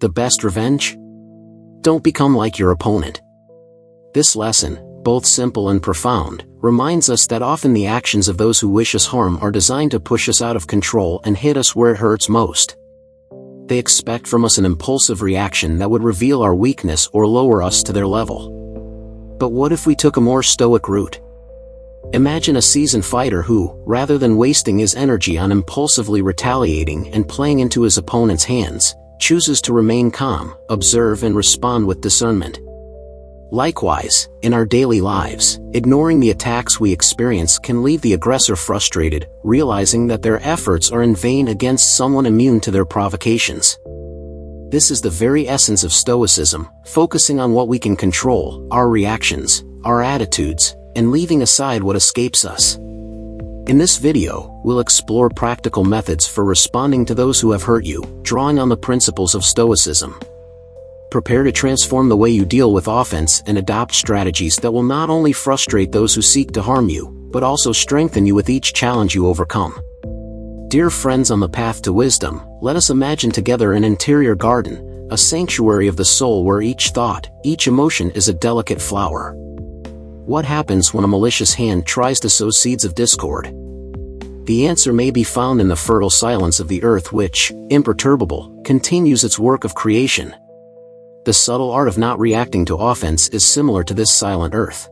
the best revenge? Don't become like your opponent. This lesson, both simple and profound, reminds us that often the actions of those who wish us harm are designed to push us out of control and hit us where it hurts most. They expect from us an impulsive reaction that would reveal our weakness or lower us to their level. But what if we took a more stoic route? Imagine a seasoned fighter who, rather than wasting his energy on impulsively retaliating and playing into his opponent's hands, chooses to remain calm, observe and respond with discernment. Likewise, in our daily lives, ignoring the attacks we experience can leave the aggressor frustrated, realizing that their efforts are in vain against someone immune to their provocations. This is the very essence of Stoicism, focusing on what we can control, our reactions, our attitudes, and leaving aside what escapes us. In this video, we'll explore practical methods for responding to those who have hurt you, drawing on the principles of Stoicism. Prepare to transform the way you deal with offense and adopt strategies that will not only frustrate those who seek to harm you, but also strengthen you with each challenge you overcome. Dear friends on the path to wisdom, let us imagine together an interior garden, a sanctuary of the soul where each thought, each emotion is a delicate flower. What happens when a malicious hand tries to sow seeds of discord? The answer may be found in the fertile silence of the earth which, imperturbable, continues its work of creation. The subtle art of not reacting to offense is similar to this silent earth.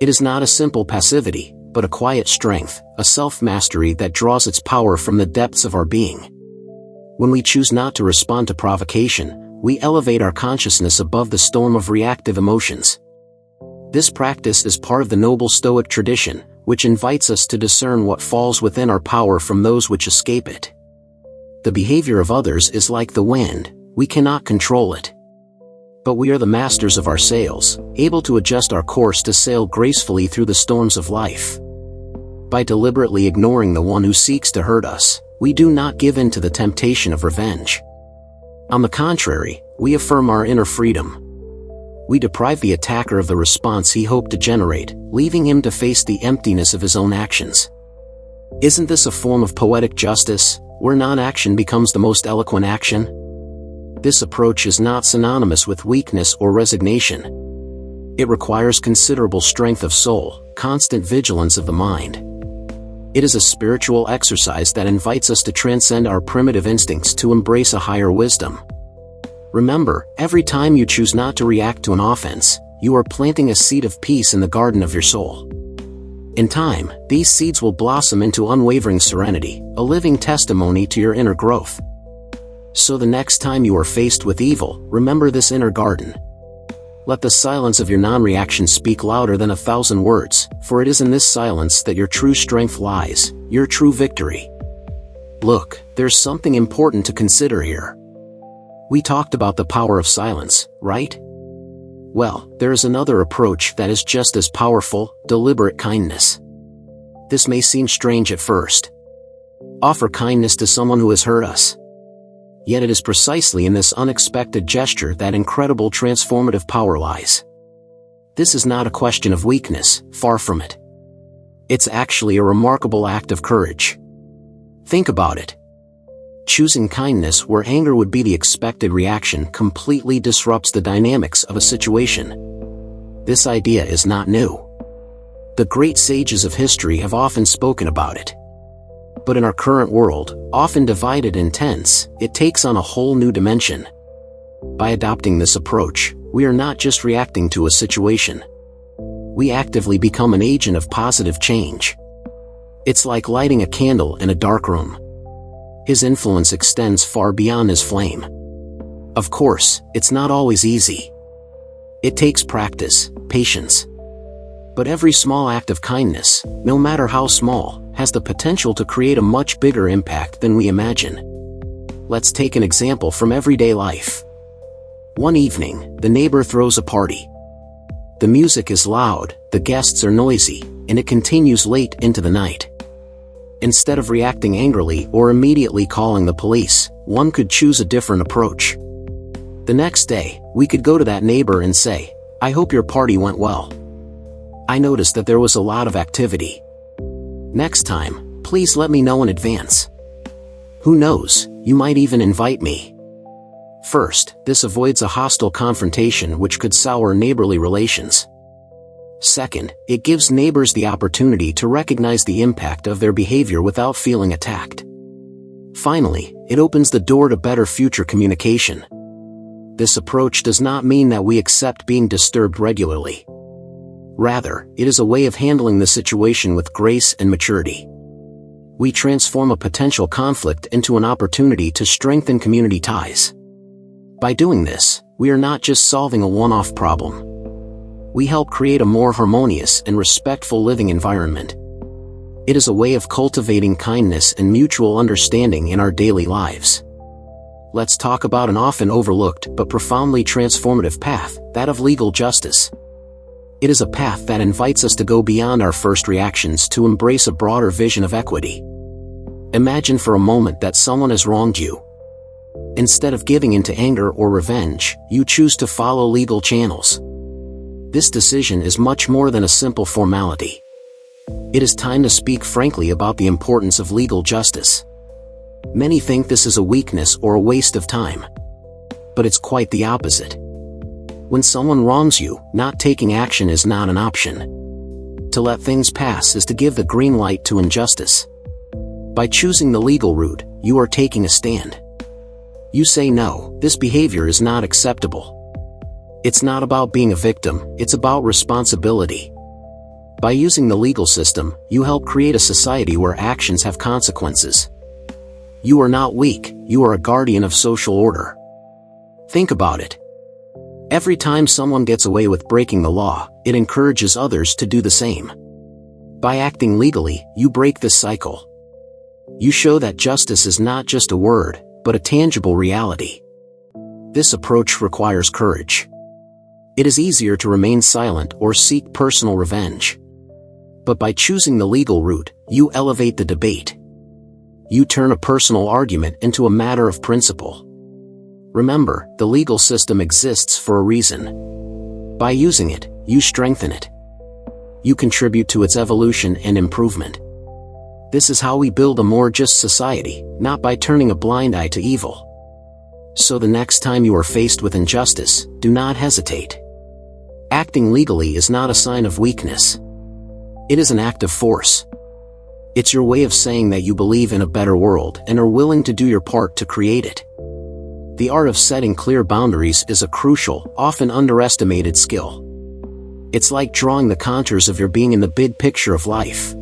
It is not a simple passivity, but a quiet strength, a self-mastery that draws its power from the depths of our being. When we choose not to respond to provocation, we elevate our consciousness above the storm of reactive emotions. This practice is part of the noble Stoic tradition, which invites us to discern what falls within our power from those which escape it. The behavior of others is like the wind, we cannot control it. But we are the masters of our sails, able to adjust our course to sail gracefully through the storms of life. By deliberately ignoring the one who seeks to hurt us, we do not give in to the temptation of revenge. On the contrary, we affirm our inner freedom. We deprive the attacker of the response he hoped to generate, leaving him to face the emptiness of his own actions. Isn't this a form of poetic justice, where non-action becomes the most eloquent action? This approach is not synonymous with weakness or resignation. It requires considerable strength of soul, constant vigilance of the mind. It is a spiritual exercise that invites us to transcend our primitive instincts to embrace a higher wisdom. Remember, every time you choose not to react to an offense, you are planting a seed of peace in the garden of your soul. In time, these seeds will blossom into unwavering serenity, a living testimony to your inner growth. So the next time you are faced with evil, remember this inner garden. Let the silence of your non-reaction speak louder than 1,000 words, for it is in this silence that your true strength lies, your true victory. Look, there's something important to consider here. We talked about the power of silence, right? Well, there is another approach that is just as powerful, deliberate kindness. This may seem strange at first. Offer kindness to someone who has hurt us. Yet it is precisely in this unexpected gesture that incredible transformative power lies. This is not a question of weakness, far from it. It's actually a remarkable act of courage. Think about it. Choosing kindness where anger would be the expected reaction completely disrupts the dynamics of a situation. This idea is not new. The great sages of history have often spoken about it. But in our current world, often divided and tense, it takes on a whole new dimension. By adopting this approach, we are not just reacting to a situation. We actively become an agent of positive change. It's like lighting a candle in a dark room. His influence extends far beyond his flame. Of course, it's not always easy. It takes practice, patience. But every small act of kindness, no matter how small, has the potential to create a much bigger impact than we imagine. Let's take an example from everyday life. One evening, the neighbor throws a party. The music is loud, the guests are noisy, and it continues late into the night. Instead of reacting angrily or immediately calling the police, one could choose a different approach. The next day, we could go to that neighbor and say, "I hope your party went well. I noticed that there was a lot of activity. Next time, please let me know in advance. Who knows, you might even invite me." First, this avoids a hostile confrontation which could sour neighborly relations. Second, it gives neighbors the opportunity to recognize the impact of their behavior without feeling attacked. Finally, it opens the door to better future communication. This approach does not mean that we accept being disturbed regularly. Rather, it is a way of handling the situation with grace and maturity. We transform a potential conflict into an opportunity to strengthen community ties. By doing this, we are not just solving a one-off problem. We help create a more harmonious and respectful living environment. It is a way of cultivating kindness and mutual understanding in our daily lives. Let's talk about an often overlooked but profoundly transformative path, that of legal justice. It is a path that invites us to go beyond our first reactions to embrace a broader vision of equity. Imagine for a moment that someone has wronged you. Instead of giving into anger or revenge, you choose to follow legal channels. This decision is much more than a simple formality. It is time to speak frankly about the importance of legal justice. Many think this is a weakness or a waste of time. But it's quite the opposite. When someone wrongs you, not taking action is not an option. To let things pass is to give the green light to injustice. By choosing the legal route, you are taking a stand. You say no, this behavior is not acceptable. It's not about being a victim, it's about responsibility. By using the legal system, you help create a society where actions have consequences. You are not weak, you are a guardian of social order. Think about it. Every time someone gets away with breaking the law, it encourages others to do the same. By acting legally, you break this cycle. You show that justice is not just a word, but a tangible reality. This approach requires courage. It is easier to remain silent or seek personal revenge. But by choosing the legal route, you elevate the debate. You turn a personal argument into a matter of principle. Remember, the legal system exists for a reason. By using it, you strengthen it. You contribute to its evolution and improvement. This is how we build a more just society, not by turning a blind eye to evil. So the next time you are faced with injustice, do not hesitate. Acting legally is not a sign of weakness. It is an act of force. It's your way of saying that you believe in a better world and are willing to do your part to create it. The art of setting clear boundaries is a crucial, often underestimated skill. It's like drawing the contours of your being in the big picture of life.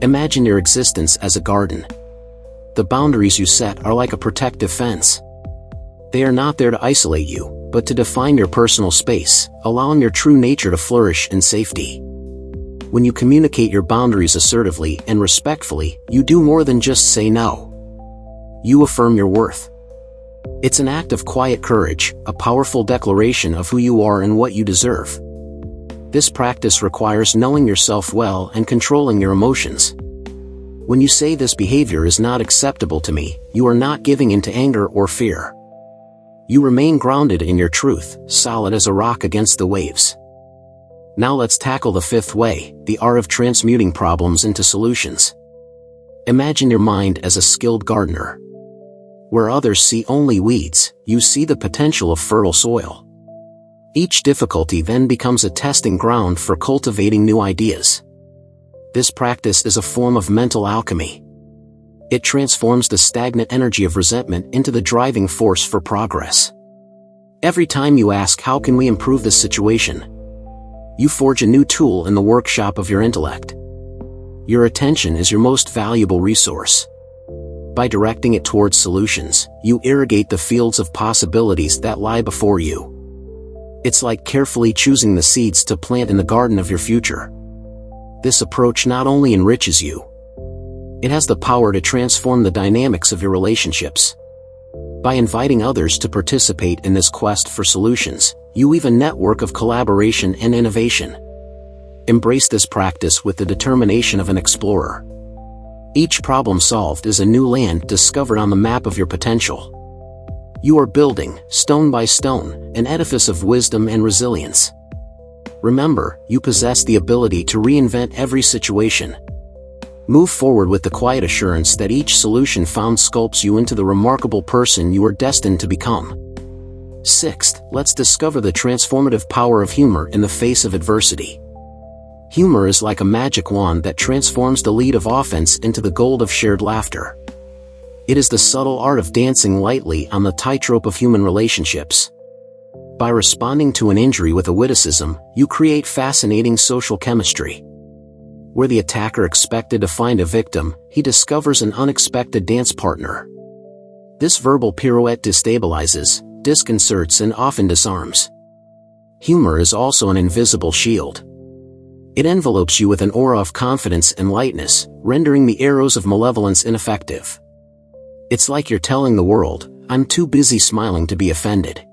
Imagine your existence as a garden. The boundaries you set are like a protective fence. They are not there to isolate you, but to define your personal space, allowing your true nature to flourish in safety. When you communicate your boundaries assertively and respectfully, you do more than just say no. You affirm your worth. It's an act of quiet courage, a powerful declaration of who you are and what you deserve. This practice requires knowing yourself well and controlling your emotions. When you say this behavior is not acceptable to me, you are not giving into anger or fear. You remain grounded in your truth, solid as a rock against the waves. Now let's tackle the fifth way, the art of transmuting problems into solutions. Imagine your mind as a skilled gardener. Where others see only weeds, you see the potential of fertile soil. Each difficulty then becomes a testing ground for cultivating new ideas. This practice is a form of mental alchemy. It transforms the stagnant energy of resentment into the driving force for progress. Every time you ask, how can we improve this situation? You forge a new tool in the workshop of your intellect. Your attention is your most valuable resource. By directing it towards solutions, you irrigate the fields of possibilities that lie before you. It's like carefully choosing the seeds to plant in the garden of your future. This approach not only enriches you, it has the power to transform the dynamics of your relationships. By inviting others to participate in this quest for solutions, you weave a network of collaboration and innovation. Embrace this practice with the determination of an explorer. Each problem solved is a new land discovered on the map of your potential. You are building, stone by stone, an edifice of wisdom and resilience. Remember, you possess the ability to reinvent every situation. Move forward with the quiet assurance that each solution found sculpts you into the remarkable person you are destined to become. Sixth, let's discover the transformative power of humor in the face of adversity. Humor is like a magic wand that transforms the lead of offense into the gold of shared laughter. It is the subtle art of dancing lightly on the tightrope of human relationships. By responding to an injury with a witticism, you create fascinating social chemistry. Where the attacker expected to find a victim, he discovers an unexpected dance partner. This verbal pirouette destabilizes, disconcerts, and often disarms. Humor is also an invisible shield. It envelopes you with an aura of confidence and lightness, rendering the arrows of malevolence ineffective. It's like you're telling the world, "I'm too busy smiling to be offended."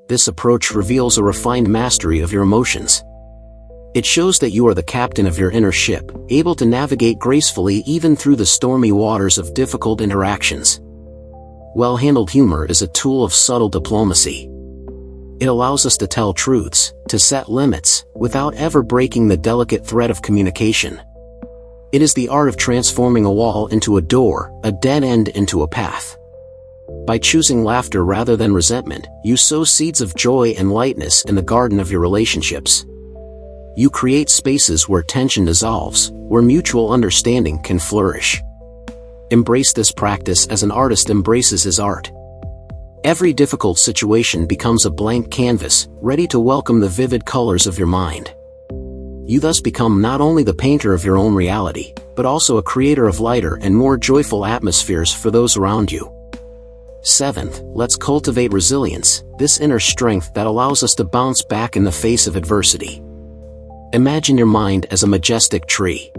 This approach reveals a refined mastery of your emotions. It shows that you are the captain of your inner ship, able to navigate gracefully even through the stormy waters of difficult interactions. Well-handled humor is a tool of subtle diplomacy. It allows us to tell truths, to set limits, without ever breaking the delicate thread of communication. It is the art of transforming a wall into a door, a dead end into a path. By choosing laughter rather than resentment, you sow seeds of joy and lightness in the garden of your relationships. You create spaces where tension dissolves, where mutual understanding can flourish. Embrace this practice as an artist embraces his art. Every difficult situation becomes a blank canvas, ready to welcome the vivid colors of your mind. You thus become not only the painter of your own reality, but also a creator of lighter and more joyful atmospheres for those around you. Seventh, let's cultivate resilience, this inner strength that allows us to bounce back in the face of adversity. Imagine your mind as a majestic tree.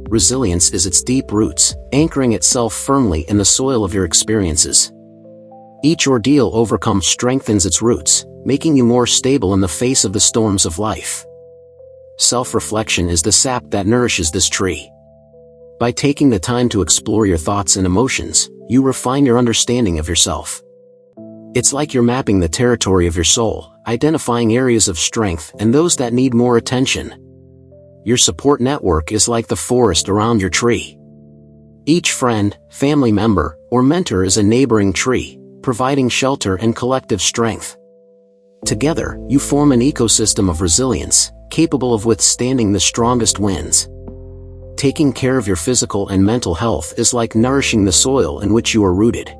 Resilience is its deep roots, anchoring itself firmly in the soil of your experiences. Each ordeal overcome strengthens its roots, making you more stable in the face of the storms of life. Self-reflection is the sap that nourishes this tree. By taking the time to explore your thoughts and emotions, you refine your understanding of yourself. It's like you're mapping the territory of your soul, identifying areas of strength and those that need more attention. Your support network is like the forest around your tree. Each friend, family member, or mentor is a neighboring tree, providing shelter and collective strength. Together, you form an ecosystem of resilience, capable of withstanding the strongest winds. Taking care of your physical and mental health is like nourishing the soil in which you are rooted.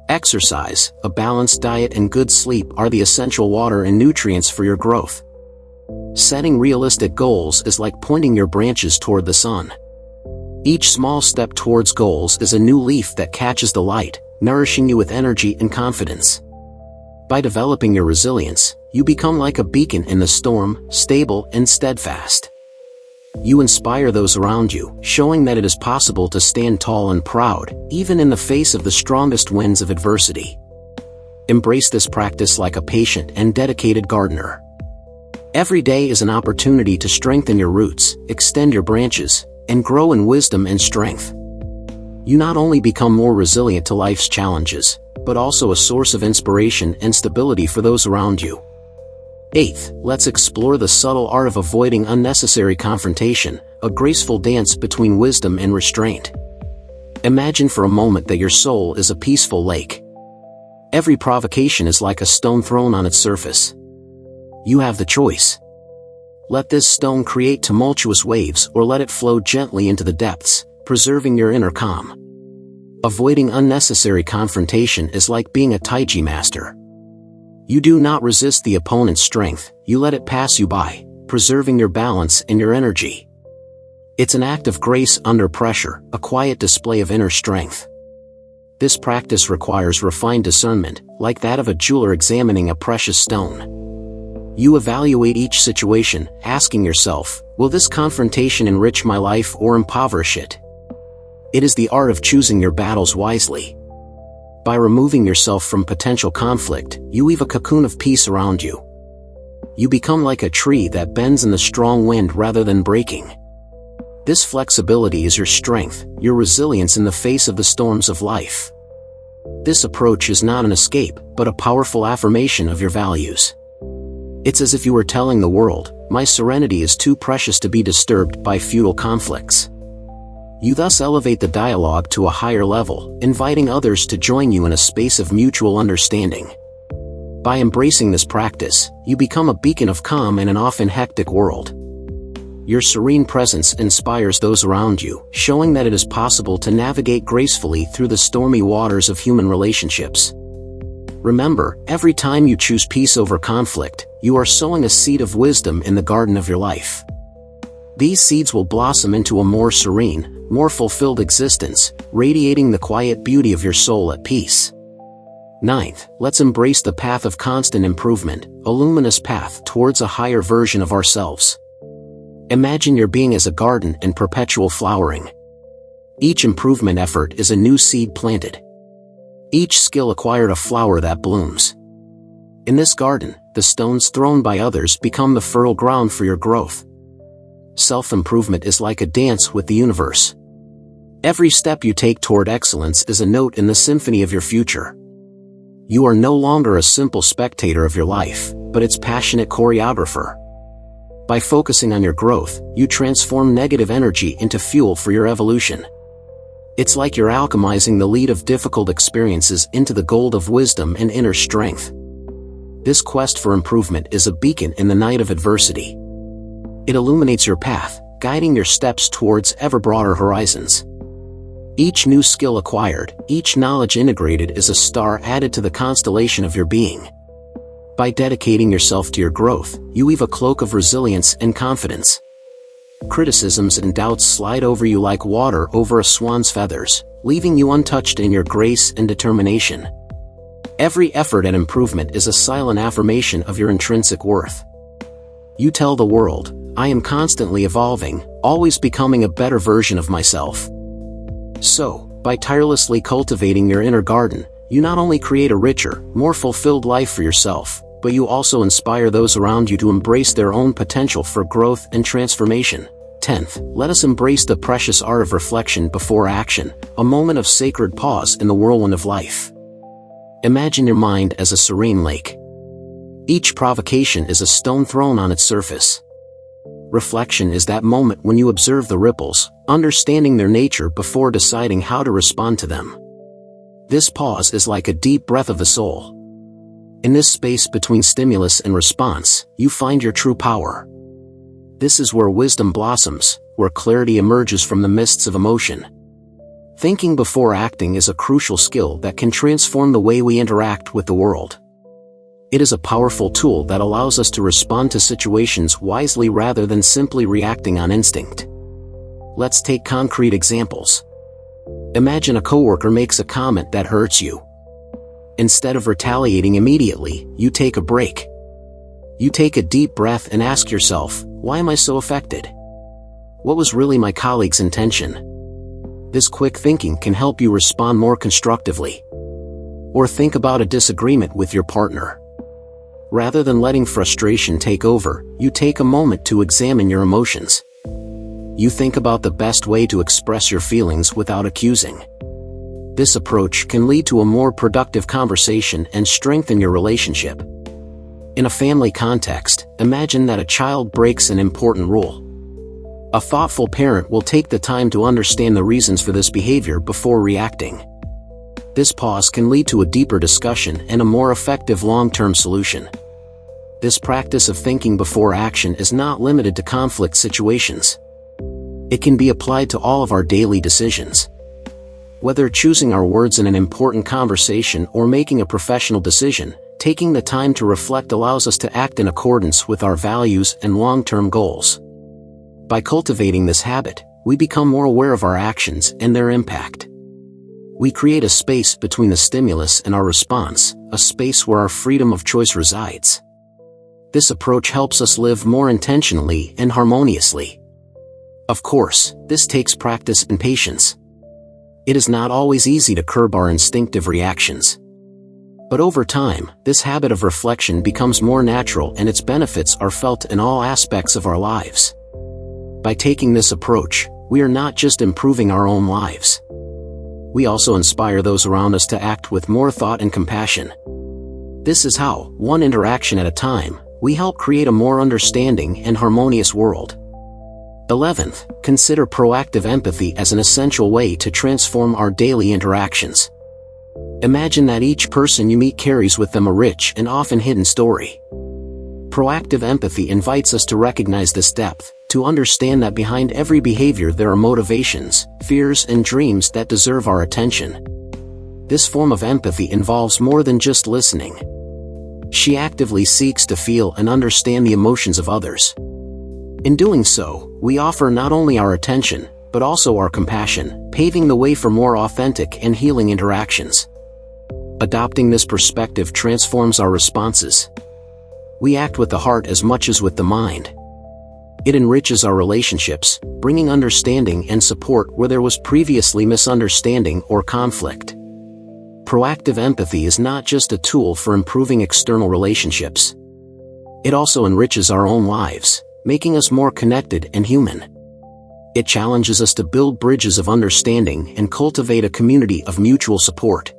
Exercise, a balanced diet, and good sleep are the essential water and nutrients for your growth. Setting realistic goals is like pointing your branches toward the sun. Each small step towards goals is a new leaf that catches the light, nourishing you with energy and confidence. By developing your resilience, you become like a beacon in the storm, stable and steadfast. You inspire those around you, showing that it is possible to stand tall and proud, even in the face of the strongest winds of adversity. Embrace this practice like a patient and dedicated gardener. Every day is an opportunity to strengthen your roots, extend your branches, and grow in wisdom and strength. You not only become more resilient to life's challenges, but also a source of inspiration and stability for those around you. Eighth, let's explore the subtle art of avoiding unnecessary confrontation, a graceful dance between wisdom and restraint. Imagine for a moment that your soul is a peaceful lake. Every provocation is like a stone thrown on its surface. You have the choice. Let this stone create tumultuous waves or let it flow gently into the depths, preserving your inner calm. Avoiding unnecessary confrontation is like being a taiji master. You do not resist the opponent's strength, you let it pass you by, preserving your balance and your energy. It's an act of grace under pressure, a quiet display of inner strength. This practice requires refined discernment, like that of a jeweler examining a precious stone. You evaluate each situation, asking yourself, will this confrontation enrich my life or impoverish it? It is the art of choosing your battles wisely. By removing yourself from potential conflict, you weave a cocoon of peace around you. You become like a tree that bends in the strong wind rather than breaking. This flexibility is your strength, your resilience in the face of the storms of life. This approach is not an escape, but a powerful affirmation of your values. It's as if you were telling the world, my serenity is too precious to be disturbed by futile conflicts. You thus elevate the dialogue to a higher level, inviting others to join you in a space of mutual understanding. By embracing this practice, you become a beacon of calm in an often hectic world. Your serene presence inspires those around you, showing that it is possible to navigate gracefully through the stormy waters of human relationships. Remember, every time you choose peace over conflict, you are sowing a seed of wisdom in the garden of your life. These seeds will blossom into a more serene, more fulfilled existence, radiating the quiet beauty of your soul at peace. 9th, let's embrace the path of constant improvement, a luminous path towards a higher version of ourselves. Imagine your being as a garden in perpetual flowering. Each improvement effort is a new seed planted. Each skill acquired a flower that blooms. In this garden, the stones thrown by others become the fertile ground for your growth. Self-improvement is like a dance with the universe. Every step you take toward excellence is a note in the symphony of your future. You are no longer a simple spectator of your life, but its passionate choreographer. By focusing on your growth, you transform negative energy into fuel for your evolution. It's like you're alchemizing the lead of difficult experiences into the gold of wisdom and inner strength. This quest for improvement is a beacon in the night of adversity. It illuminates your path, guiding your steps towards ever broader horizons. Each new skill acquired, each knowledge integrated is a star added to the constellation of your being. By dedicating yourself to your growth, you weave a cloak of resilience and confidence. Criticisms and doubts slide over you like water over a swan's feathers, leaving you untouched in your grace and determination. Every effort at improvement is a silent affirmation of your intrinsic worth. You tell the world, I am constantly evolving, always becoming a better version of myself. So, by tirelessly cultivating your inner garden, you not only create a richer, more fulfilled life for yourself, but you also inspire those around you to embrace their own potential for growth and transformation. 10th, let us embrace the precious art of reflection before action, a moment of sacred pause in the whirlwind of life. Imagine your mind as a serene lake. Each provocation is a stone thrown on its surface. Reflection is that moment when you observe the ripples, understanding their nature before deciding how to respond to them. This pause is like a deep breath of the soul. In this space between stimulus and response, you find your true power. This is where wisdom blossoms, where clarity emerges from the mists of emotion. Thinking before acting is a crucial skill that can transform the way we interact with the world. It is a powerful tool that allows us to respond to situations wisely rather than simply reacting on instinct. Let's take concrete examples. Imagine a coworker makes a comment that hurts you. Instead of retaliating immediately, you take a break. You take a deep breath and ask yourself, why am I so affected? What was really my colleague's intention? This quick thinking can help you respond more constructively. Or think about a disagreement with your partner. Rather than letting frustration take over, you take a moment to examine your emotions. You think about the best way to express your feelings without accusing. This approach can lead to a more productive conversation and strengthen your relationship. In a family context, imagine that a child breaks an important rule. A thoughtful parent will take the time to understand the reasons for this behavior before reacting. This pause can lead to a deeper discussion and a more effective long-term solution. This practice of thinking before action is not limited to conflict situations. It can be applied to all of our daily decisions. Whether choosing our words in an important conversation or making a professional decision, taking the time to reflect allows us to act in accordance with our values and long-term goals. By cultivating this habit, we become more aware of our actions and their impact. We create a space between the stimulus and our response, a space where our freedom of choice resides. This approach helps us live more intentionally and harmoniously. Of course, this takes practice and patience. It is not always easy to curb our instinctive reactions. But over time, this habit of reflection becomes more natural and its benefits are felt in all aspects of our lives. By taking this approach, we are not just improving our own lives. We also inspire those around us to act with more thought and compassion. This is how, one interaction at a time, we help create a more understanding and harmonious world. 11th, consider proactive empathy as an essential way to transform our daily interactions. Imagine that each person you meet carries with them a rich and often hidden story. Proactive empathy invites us to recognize this depth, to understand that behind every behavior there are motivations, fears, and dreams that deserve our attention. This form of empathy involves more than just listening. She actively seeks to feel and understand the emotions of others. In doing so, we offer not only our attention, but also our compassion, paving the way for more authentic and healing interactions. Adopting this perspective transforms our responses. We act with the heart as much as with the mind. It enriches our relationships, bringing understanding and support where there was previously misunderstanding or conflict. Proactive empathy is not just a tool for improving external relationships. It also enriches our own lives, making us more connected and human. It challenges us to build bridges of understanding and cultivate a community of mutual support.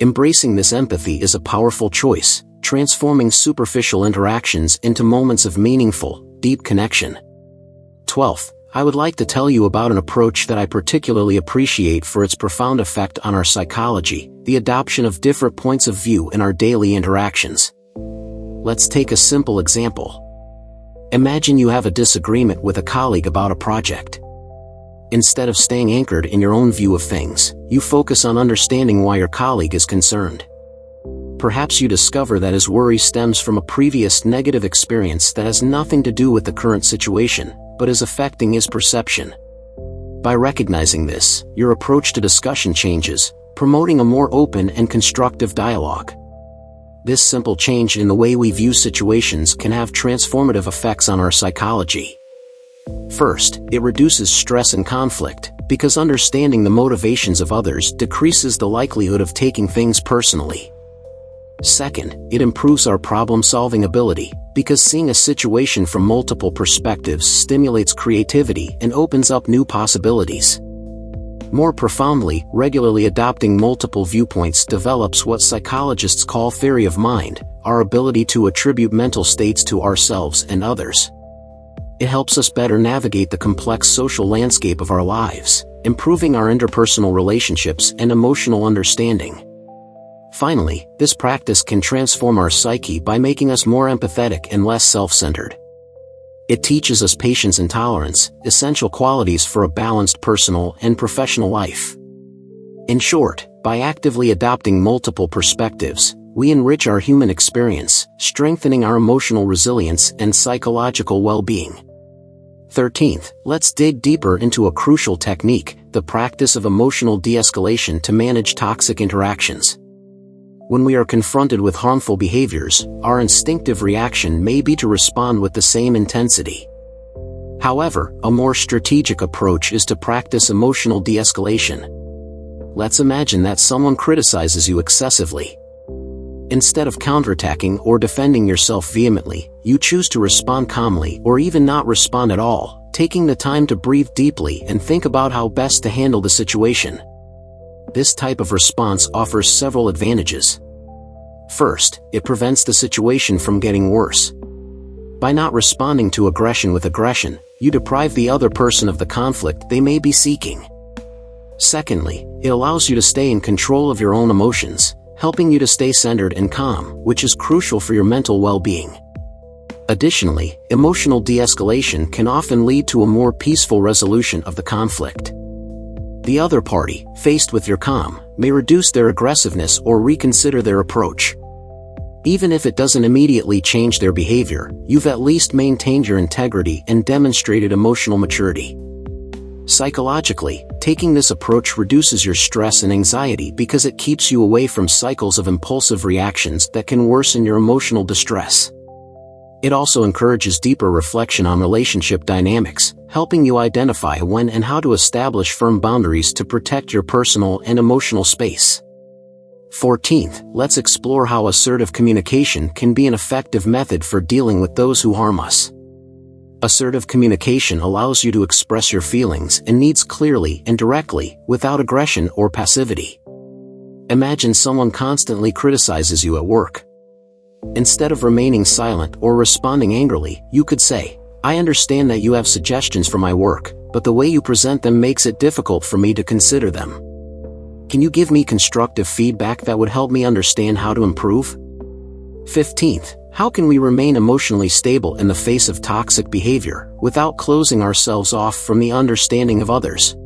Embracing this empathy is a powerful choice, transforming superficial interactions into moments of meaningful, deep connection. 12th, I would like to tell you about an approach that I particularly appreciate for its profound effect on our psychology, the adoption of different points of view in our daily interactions. Let's take a simple example. Imagine you have a disagreement with a colleague about a project. Instead of staying anchored in your own view of things, you focus on understanding why your colleague is concerned. Perhaps you discover that his worry stems from a previous negative experience that has nothing to do with the current situation, but is affecting his perception. By recognizing this, your approach to discussion changes, promoting a more open and constructive dialogue. This simple change in the way we view situations can have transformative effects on our psychology. First, it reduces stress and conflict, because understanding the motivations of others decreases the likelihood of taking things personally. Second, it improves our problem-solving ability, because seeing a situation from multiple perspectives stimulates creativity and opens up new possibilities. More profoundly, regularly adopting multiple viewpoints develops what psychologists call theory of mind, our ability to attribute mental states to ourselves and others. It helps us better navigate the complex social landscape of our lives, improving our interpersonal relationships and emotional understanding. Finally, this practice can transform our psyche by making us more empathetic and less self-centered. It teaches us patience and tolerance, essential qualities for a balanced personal and professional life. In short, by actively adopting multiple perspectives, we enrich our human experience, strengthening our emotional resilience and psychological well-being. 13th, let's dig deeper into a crucial technique, the practice of emotional de-escalation to manage toxic interactions. When we are confronted with harmful behaviors, our instinctive reaction may be to respond with the same intensity. However, a more strategic approach is to practice emotional de-escalation. Let's imagine that someone criticizes you excessively. Instead of counterattacking or defending yourself vehemently, you choose to respond calmly or even not respond at all, taking the time to breathe deeply and think about how best to handle the situation. This type of response offers several advantages. First, it prevents the situation from getting worse. By not responding to aggression with aggression, you deprive the other person of the conflict they may be seeking. Secondly, it allows you to stay in control of your own emotions, helping you to stay centered and calm, which is crucial for your mental well-being. Additionally, emotional de-escalation can often lead to a more peaceful resolution of the conflict. The other party, faced with your calm, may reduce their aggressiveness or reconsider their approach. Even if it doesn't immediately change their behavior, you've at least maintained your integrity and demonstrated emotional maturity. Psychologically, taking this approach reduces your stress and anxiety because it keeps you away from cycles of impulsive reactions that can worsen your emotional distress. It also encourages deeper reflection on relationship dynamics, helping you identify when and how to establish firm boundaries to protect your personal and emotional space. 14th, let's explore how assertive communication can be an effective method for dealing with those who harm us. Assertive communication allows you to express your feelings and needs clearly and directly, without aggression or passivity. Imagine someone constantly criticizes you at work. Instead of remaining silent or responding angrily, you could say, "I understand that you have suggestions for my work, but the way you present them makes it difficult for me to consider them." Can you give me constructive feedback that would help me understand how to improve? 15th, how can we remain emotionally stable in the face of toxic behavior without closing ourselves off from the understanding of others?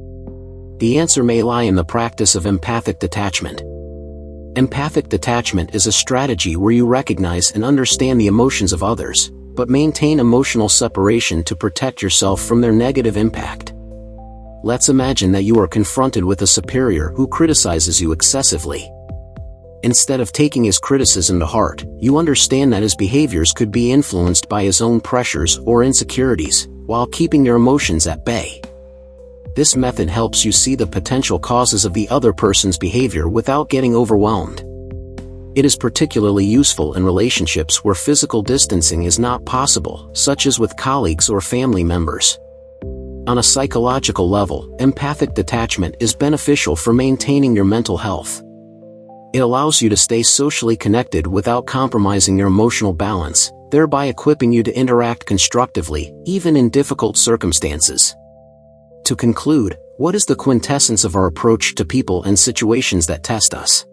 The answer may lie in the practice of empathic detachment. Empathic detachment is a strategy where you recognize and understand the emotions of others, but maintain emotional separation to protect yourself from their negative impact. Let's imagine that you are confronted with a superior who criticizes you excessively. Instead of taking his criticism to heart, you understand that his behaviors could be influenced by his own pressures or insecurities, while keeping your emotions at bay. This method helps you see the potential causes of the other person's behavior without getting overwhelmed. It is particularly useful in relationships where physical distancing is not possible, such as with colleagues or family members. On a psychological level, empathic detachment is beneficial for maintaining your mental health. It allows you to stay socially connected without compromising your emotional balance, thereby equipping you to interact constructively, even in difficult circumstances. To conclude, what is the quintessence of our approach to people and situations that test us?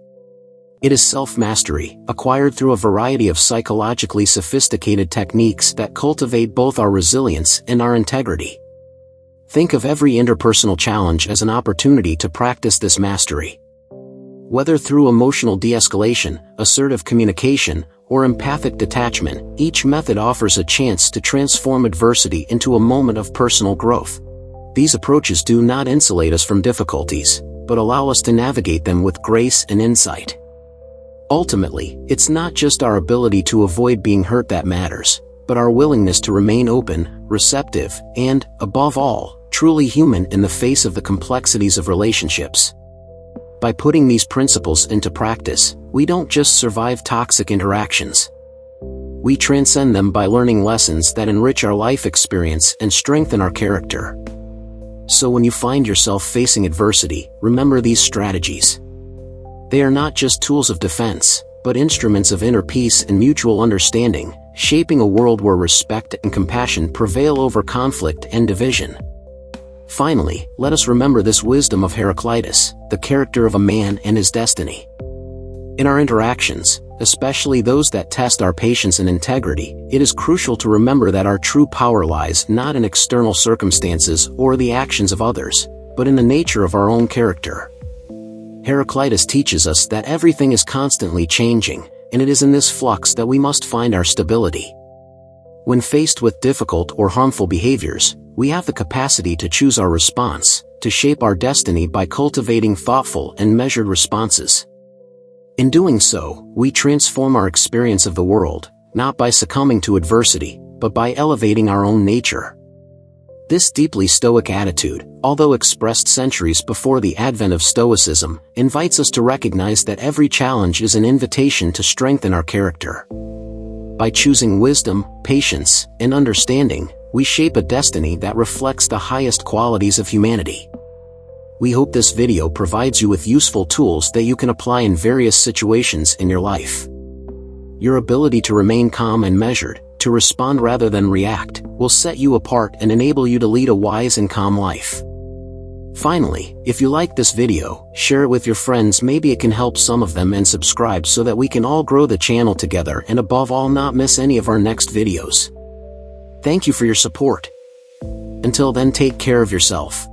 It is self-mastery, acquired through a variety of psychologically sophisticated techniques that cultivate both our resilience and our integrity. Think of every interpersonal challenge as an opportunity to practice this mastery. Whether through emotional de-escalation, assertive communication, or empathic detachment, each method offers a chance to transform adversity into a moment of personal growth. These approaches do not insulate us from difficulties, but allow us to navigate them with grace and insight. Ultimately, it's not just our ability to avoid being hurt that matters, but our willingness to remain open, receptive, and, above all, truly human in the face of the complexities of relationships. By putting these principles into practice, we don't just survive toxic interactions. We transcend them by learning lessons that enrich our life experience and strengthen our character. So when you find yourself facing adversity, remember these strategies. They are not just tools of defense, but instruments of inner peace and mutual understanding, shaping a world where respect and compassion prevail over conflict and division. Finally, let us remember this wisdom of Heraclitus, the character of a man and his destiny. In our interactions, especially those that test our patience and integrity, it is crucial to remember that our true power lies not in external circumstances or the actions of others, but in the nature of our own character. Heraclitus teaches us that everything is constantly changing, and it is in this flux that we must find our stability. When faced with difficult or harmful behaviors, we have the capacity to choose our response, to shape our destiny by cultivating thoughtful and measured responses. In doing so, we transform our experience of the world, not by succumbing to adversity, but by elevating our own nature. This deeply Stoic attitude, although expressed centuries before the advent of Stoicism, invites us to recognize that every challenge is an invitation to strengthen our character. By choosing wisdom, patience, and understanding, we shape a destiny that reflects the highest qualities of humanity. We hope this video provides you with useful tools that you can apply in various situations in your life. Your ability to remain calm and measured, to respond rather than react, will set you apart and enable you to lead a wise and calm life. Finally, if you like this video, share it with your friends. Maybe it can help some of them, and subscribe so that we can all grow the channel together, and above all, not miss any of our next videos. Thank you for your support. Until then, take care of yourself.